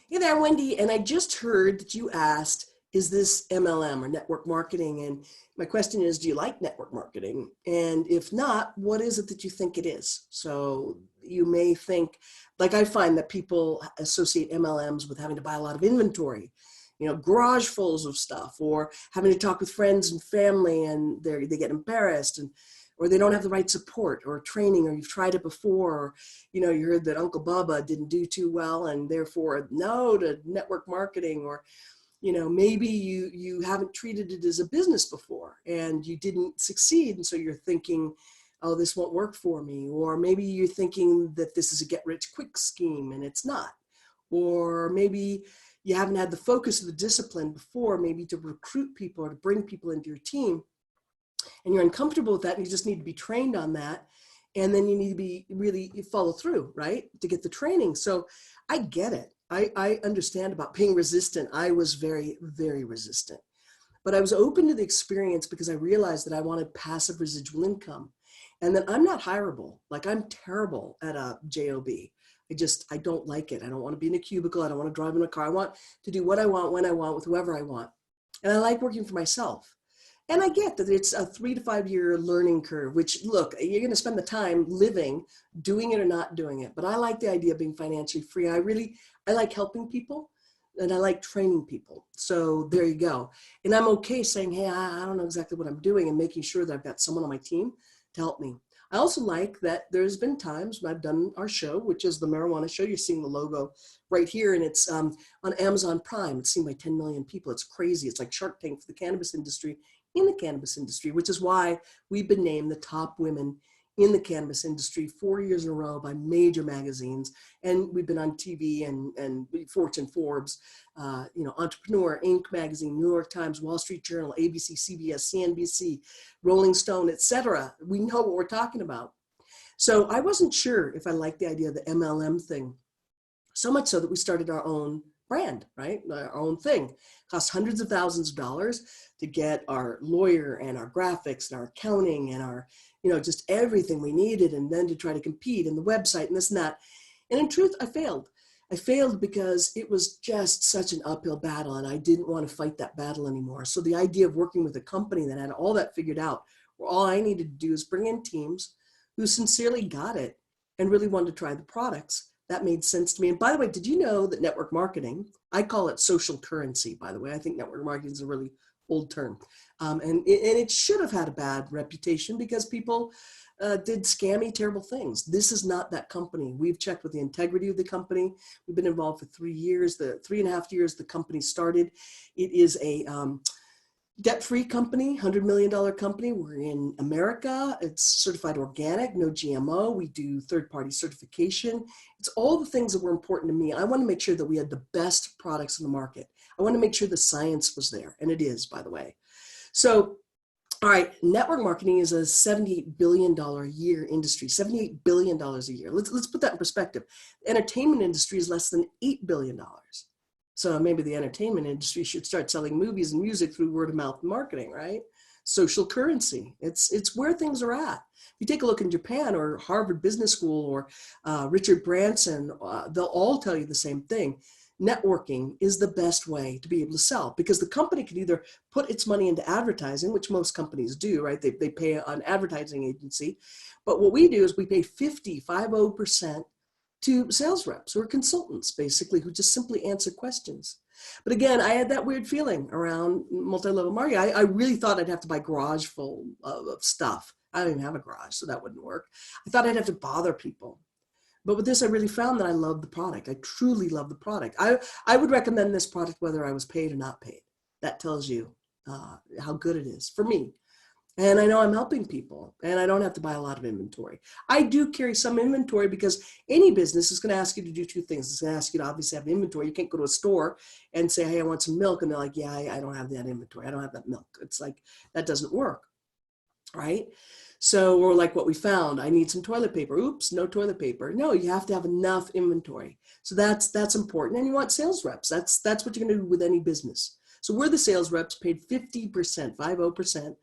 Hey there, Wendy. And I just heard that you asked, is this MLM or network marketing? And my question is, do you like network marketing? And if not, what is it that you think it is? So you may think, like I find that people associate MLMs with having to buy a lot of inventory, garage fulls of stuff, or having to talk with friends and family and they get embarrassed and or they don't have the right support or training, or you've tried it before, or you heard that Uncle Baba didn't do too well and therefore no to network marketing, or maybe you haven't treated it as a business before and you didn't succeed, and so you're thinking, oh, this won't work for me. Or maybe you're thinking that this is a get rich quick scheme and it's not. Or maybe you haven't had the focus of the discipline before, maybe to recruit people or to bring people into your team, and you're uncomfortable with that and you just need to be trained on that. And then you need to be really follow through, right, to get the training. So I get it. I understand about being resistant. I was very, very resistant, but I was open to the experience because I realized that I wanted passive residual income and that I'm not hireable. Like, I'm terrible at a job. I don't like it. I don't want to be in a cubicle. I don't want to drive in a car. I want to do what I want, when I want, with whoever I want. And I like working for myself. And I get that it's a 3 to 5 year learning curve, which, look, you're going to spend the time living, doing it or not doing it. But I like the idea of being financially free. I like helping people and I like training people. So there you go. And I'm okay saying, hey, I don't know exactly what I'm doing, and making sure that I've got someone on my team to help me. I also like that there's been times when I've done our show, which is the marijuana show. You're seeing the logo right here, and it's on Amazon Prime. It's seen by 10 million people. It's crazy. It's like Shark Tank for the cannabis industry, which is why we've been named the top women in the cannabis industry 4 years in a row by major magazines. And we've been on TV and Fortune, Forbes, Entrepreneur, Inc. magazine, New York Times, Wall Street Journal, ABC, CBS, CNBC, Rolling Stone, etc. We know what we're talking about. So I wasn't sure if I liked the idea of the MLM thing, so much so that we started our own brand, right? Our own thing. Cost hundreds of thousands of dollars to get our lawyer and our graphics and our accounting and our, just everything we needed, and then to try to compete and the website and this and that. And in truth, I failed. I failed because it was just such an uphill battle, and I didn't want to fight that battle anymore. So the idea of working with a company that had all that figured out, where all I needed to do is bring in teams who sincerely got it and really wanted to try the products, that made sense to me. And by the way, did you know that network marketing, I call it social currency, by the way. I think network marketing is a really old term. And it should have had a bad reputation because people did scammy, terrible things. This is not that company. We've checked with the integrity of the company. We've been involved for 3 years, the 3.5 years the company started. It is a debt-free company, $100 million company. We're in America. It's certified organic, no GMO. We do third-party certification. It's all the things that were important to me. I want to make sure that we had the best products in the market. I want to make sure the science was there, and it is, by the way. So, all right, network marketing is a $78 billion a year industry, $78 billion a year. Let's put that in perspective. The entertainment industry is less than $8 billion. So maybe the entertainment industry should start selling movies and music through word of mouth marketing, right? Social currency. It's where things are at. If you take a look in Japan or Harvard Business School or Richard Branson, they'll all tell you the same thing. Networking is the best way to be able to sell, because the company can either put its money into advertising, which most companies do, right? They pay an advertising agency. But what we do is we pay 50% to sales reps or consultants, basically, who just simply answer questions. But again, I had that weird feeling around multi-level marketing. I really thought I'd have to buy a garage full of stuff. I don't even have a garage, so that wouldn't work. I thought I'd have to bother people. But with this, I really found that I love the product. I truly love the product. I would recommend this product whether I was paid or not paid. That tells you how good it is for me. And I know I'm helping people, and I don't have to buy a lot of inventory. I do carry some inventory because any business is going to ask you to do two things. It's going to ask you to obviously have inventory. You can't go to a store and say, hey, I want some milk. And they're like, yeah, I don't have that inventory. I don't have that milk. It's like, that doesn't work, right? So, or like what we found, I need some toilet paper. Oops, no toilet paper. No, you have to have enough inventory. So that's important. And you want sales reps. That's what you're going to do with any business. So we're the sales reps, paid 50%, 50%.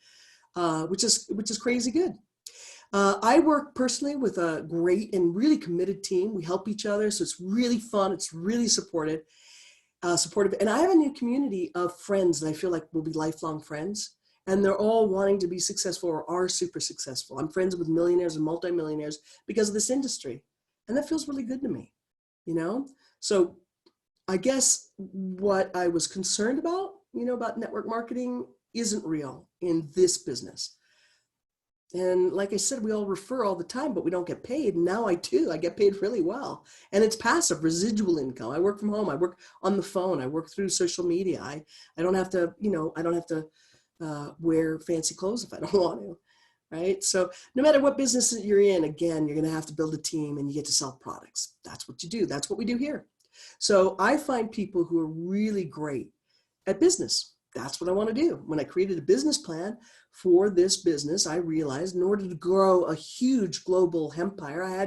Which is crazy good. I work personally with a great and really committed team. We help each other, so it's really fun. It's really supportive. And I have a new community of friends that I feel like will be lifelong friends. And they're all wanting to be successful or are super successful. I'm friends with millionaires and multimillionaires because of this industry. And that feels really good to me, you know? So I guess what I was concerned about, about network marketing isn't real in this business. And like I said, we all refer all the time, but we don't get paid. And now I do. I get paid really well. And it's passive residual income. I work from home. I work on the phone. I work through social media. I don't have to, I don't have to wear fancy clothes if I don't want to. Right. So no matter what business that you're in, again, you're going to have to build a team and you get to sell products. That's what you do. That's what we do here. So I find people who are really great at business. That's what I want to do. When I created a business plan for this business, I realized in order to grow a huge global empire, I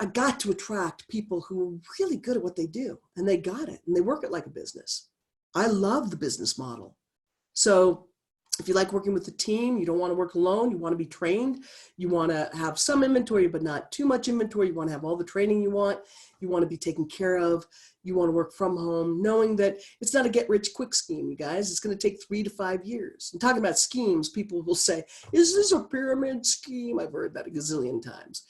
got to attract people who were really good at what they do, and they got it, and they work it like a business. I love the business model. So if you like working with a team, you don't want to work alone, you want to be trained, you want to have some inventory, but not too much inventory, you want to have all the training you want to be taken care of, you want to work from home, knowing that it's not a get rich quick scheme, you guys. It's going to take 3 to 5 years. And talking about schemes, people will say, is this a pyramid scheme? I've heard that a gazillion times.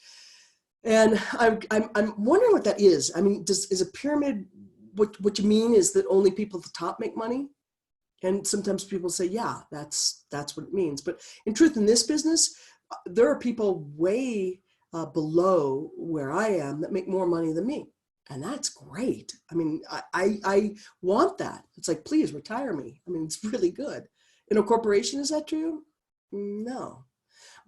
And I'm wondering what that is. I mean, is a pyramid, what you mean is that only people at the top make money? And sometimes people say, yeah, that's what it means. But in truth, in this business, there are people way below where I am that make more money than me. And that's great. I mean, I want that. It's like, please retire me. I mean, it's really good. In a corporation, is that true? No.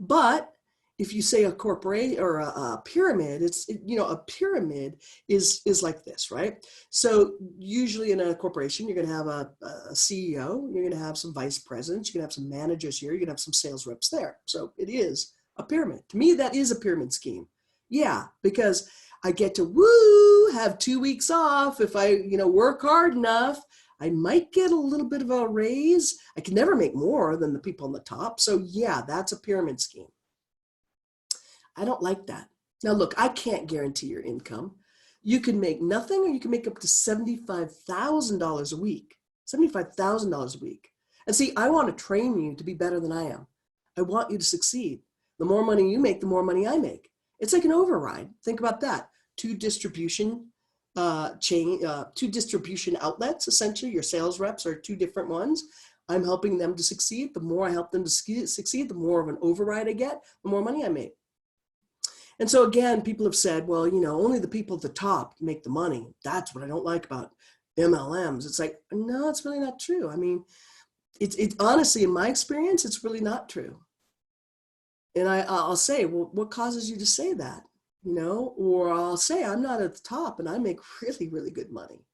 But if you say a corporate or a pyramid, a pyramid is like this, right? So usually in a corporation, you're going to have a CEO, you're going to have some vice presidents, you're going to have some managers here, you're going to have some sales reps there. So it is a pyramid. To me, that is a pyramid scheme. Yeah, because I get to have 2 weeks off. If I, work hard enough, I might get a little bit of a raise. I can never make more than the people on the top. So yeah, that's a pyramid scheme. I don't like that. Now look, I can't guarantee your income. You can make nothing or you can make up to $75,000 a week. $75,000 a week. And see, I want to train you to be better than I am. I want you to succeed. The more money you make, the more money I make. It's like an override. Think about that. Two distribution outlets, essentially. Your sales reps are two different ones. I'm helping them to succeed. The more I help them to succeed, the more of an override I get, the more money I make. And so again, people have said, well, only the people at the top make the money. That's what I don't like about MLMs. It's like, no, it's really not true. I mean, it's honestly, in my experience, it's really not true. And I'll say, well, what causes you to say that? Or I'll say, I'm not at the top and I make really, really good money.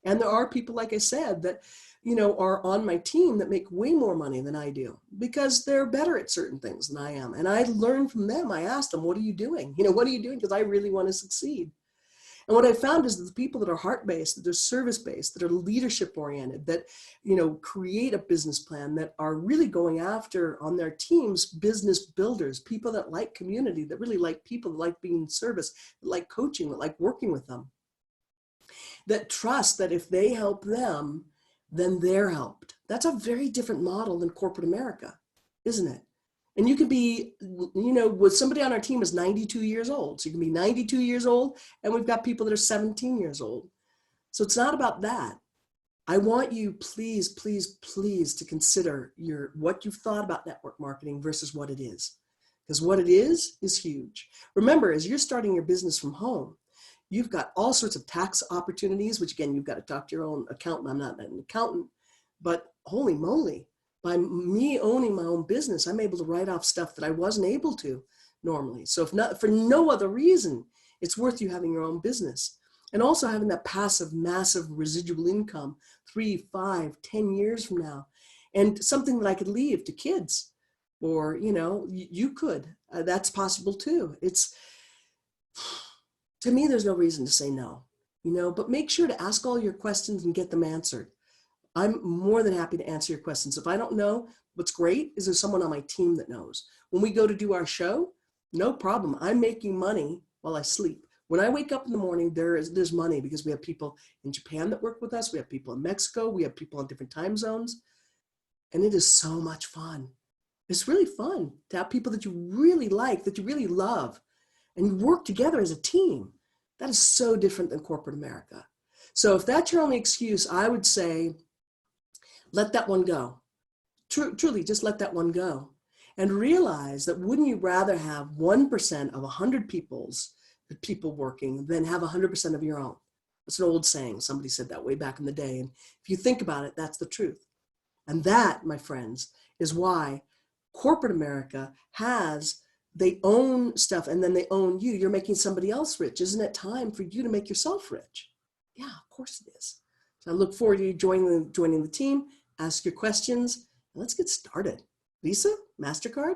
And there are people, like I said, that, are on my team that make way more money than I do because they're better at certain things than I am. And I learn from them. I ask them, what are you doing? What are you doing? Because I really want to succeed. And what I found is that the people that are heart-based, that are service-based, that are leadership-oriented, that, create a business plan, that are really going after on their teams, business builders, people that like community, that really like people, that like being in service, that like coaching, that like working with them, that trust that if they help them, then they're helped. That's a very different model than corporate America, isn't it? And you could be, with somebody on our team is 92 years old. So you can be 92 years old and we've got people that are 17 years old. So it's not about that. I want you, please, please, please, to consider what you've thought about network marketing versus what it is. Because what it is huge. Remember, as you're starting your business from home, you've got all sorts of tax opportunities, which again, you've got to talk to your own accountant. I'm not an accountant, but holy moly, by me owning my own business, I'm able to write off stuff that I wasn't able to normally. So if not for no other reason, it's worth you having your own business. And also having that passive, massive residual income 3, 5, 10 years from now. And something that I could leave to kids or, you could. That's possible too. To me, there's no reason to say no, but make sure to ask all your questions and get them answered. I'm more than happy to answer your questions. If I don't know, what's great is there's someone on my team that knows. When we go to do our show, no problem. I'm making money while I sleep. When I wake up in the morning, there's money because we have people in Japan that work with us. We have people in Mexico. We have people in different time zones. And it is so much fun. It's really fun to have people that you really like, that you really love, and you work together as a team. That is so different than corporate America. So if that's your only excuse, I would say, let that one go. Truly, just let that one go. And realize that wouldn't you rather have 1% of 100 people working than have 100% of your own? It's an old saying. Somebody said that way back in the day. And if you think about it, that's the truth. And that, my friends, is why corporate America they own stuff and then they own you. You're making somebody else rich. Isn't it time for you to make yourself rich? Yeah, of course it is. So I look forward to you joining the team. Ask your questions. And let's get started. Visa? MasterCard?